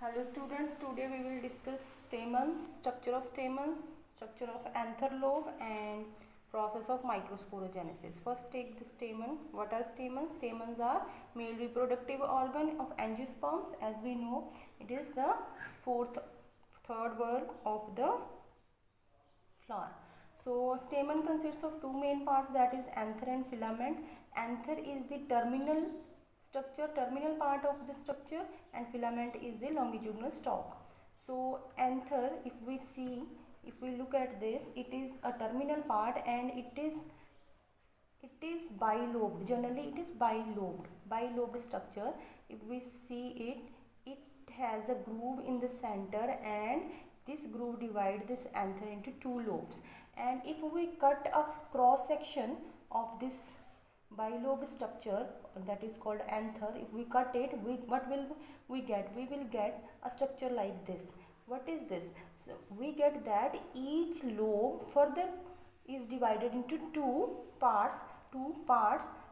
Hello students, today we will discuss stamens, structure of stamens, structure of anther lobe and process of microsporogenesis. First take the stamen. What are stamens? Stamens are male reproductive organ of angiosperms. As we know, it is the third word of the flower. So stamen consists of two main parts, that is anther and filament. Anther is the terminal part of the structure, and filament is the longitudinal stalk. So anther, if we look at this, it is a terminal part and it is bilobed. Generally it is bilobed structure. If we see it has a groove in the center, and this groove divides this anther into two lobes. And if we cut a cross section of this bilobed structure, that is called anther, if we cut it, what will we get? We will get a structure like this. What is this? So we get that each lobe further is divided into two parts,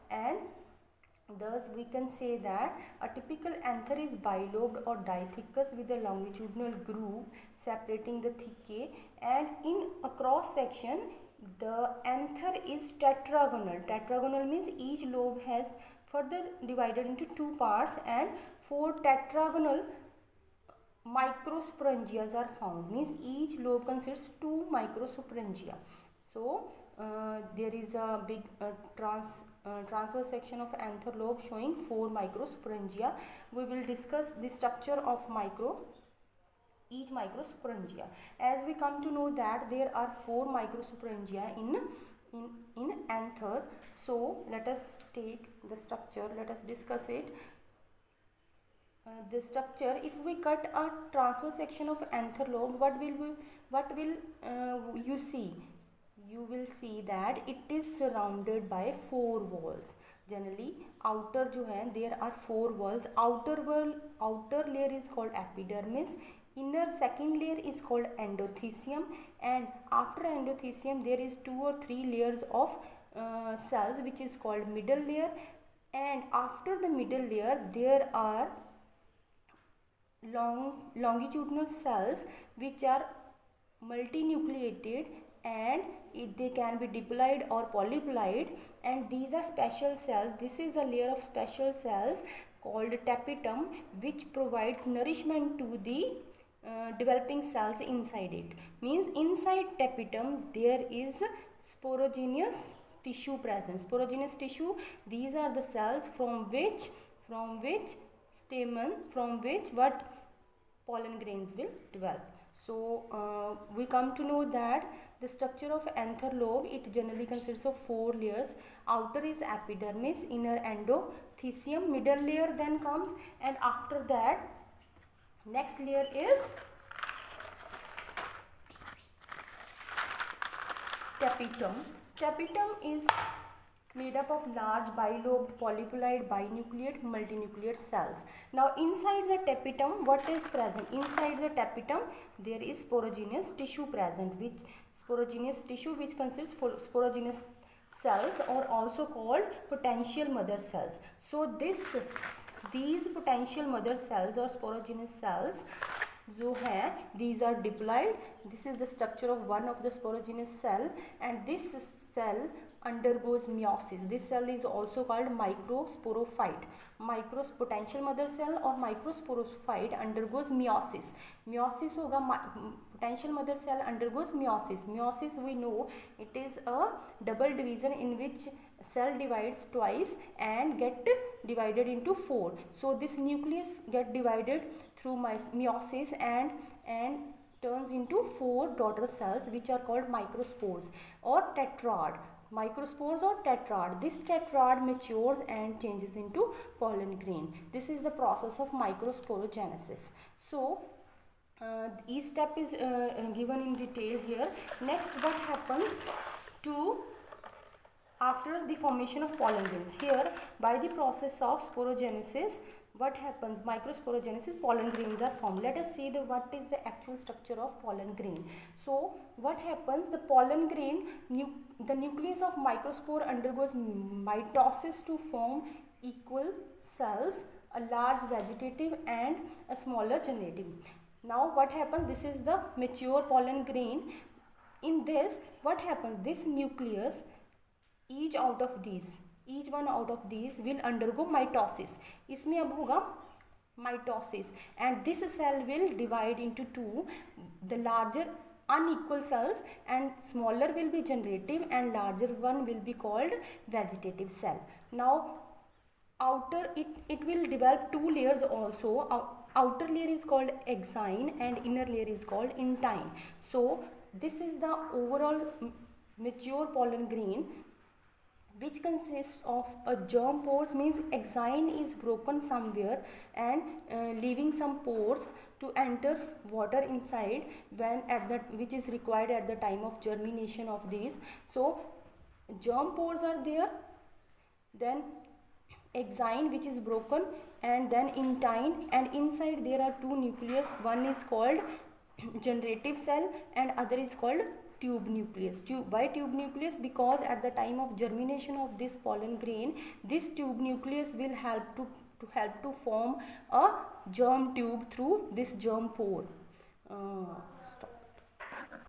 and thus we can say that a typical anther is bilobed or dithecous with a longitudinal groove separating the thecae, and in a cross section the anther is tetragonal. Tetragonal means each lobe has further divided into two parts, and four tetragonal microsporangias are found. Means each lobe consists two microsporangia. So there is a big transverse section of anther lobe showing four microsporangia. We will discuss the structure of each microsporangia. As we come to know that there are four microsporangia in anther. So let us take the structure, let us discuss it. The structure, if we cut a transverse section of anther lobe, what will you see? You will see that it is surrounded by four walls. Generally outer जो है, there are four walls. Outer layer is called epidermis, inner second layer is called endothecium, and after endothecium there is two or three layers of cells which is called middle layer, and after the middle layer there are longitudinal cells which are multinucleated, and they can be diploid or polyploid, and these are special cells. This is a layer of special cells called tapetum, which provides nourishment to the developing cells inside it. Means inside tapetum there is sporogenous tissue present. Sporogenous tissue, these are the cells from which what pollen grains will develop. So we come to know that the structure of anther lobe, it generally consists of four layers. Outer is epidermis, inner endothecium, middle layer then comes, and after that next layer is tapetum. Tapetum is made up of large bilobed, polyploid, binucleate, multinucleate cells. Now inside the tapetum, what is present? Inside the tapetum there is sporogenous tissue present, which consists of sporogenous cells, or also called potential mother cells. So these potential mother cells or sporogenous cells जो है, these are diploid. This is the structure of one of the sporogenous cell, and this cell undergoes meiosis. This cell is also called microsporophyte. Potential mother cell or microsporophyte undergoes meiosis. Meiosis होगा, potential mother cell undergoes meiosis. Meiosis, we know, it is a double division in which cell divides twice and get divided into four. So this nucleus get divided through meiosis and turns into four daughter cells which are called microspores or tetrad. Microspores or tetrad. This tetrad matures and changes into pollen grain. This is the process of microsporogenesis. So each step is given in detail here. Next, what happens after the formation of pollen grains? Here, by the process of sporogenesis, what happens? Microsporogenesis, pollen grains are formed. Let us see what is the actual structure of pollen grain. So what happens? The pollen grain, the nucleus of microspore undergoes mitosis to form equal cells a large vegetative and a smaller generative. Now what happens, this is the mature pollen grain. In this what happens, this nucleus, each one out of these will undergo mitosis. इसमें अब होगा mitosis, and this cell will divide into two, the larger unequal cells, and smaller will be generative and larger one will be called vegetative cell. Now outer, it will develop two layers also. Outer layer is called exine and inner layer is called intine. So this is the overall mature pollen grain, which consists of a germ pores, means exine is broken somewhere and leaving some pores to enter water inside when which is required at the time of germination of these. So germ pores are there, then exine which is broken, and then intine, and inside there are two nucleus. One is called generative cell and other is called tube nucleus. Why tube nucleus? Because at the time of germination of this pollen grain, this tube nucleus will help to form a germ tube through this germ pore.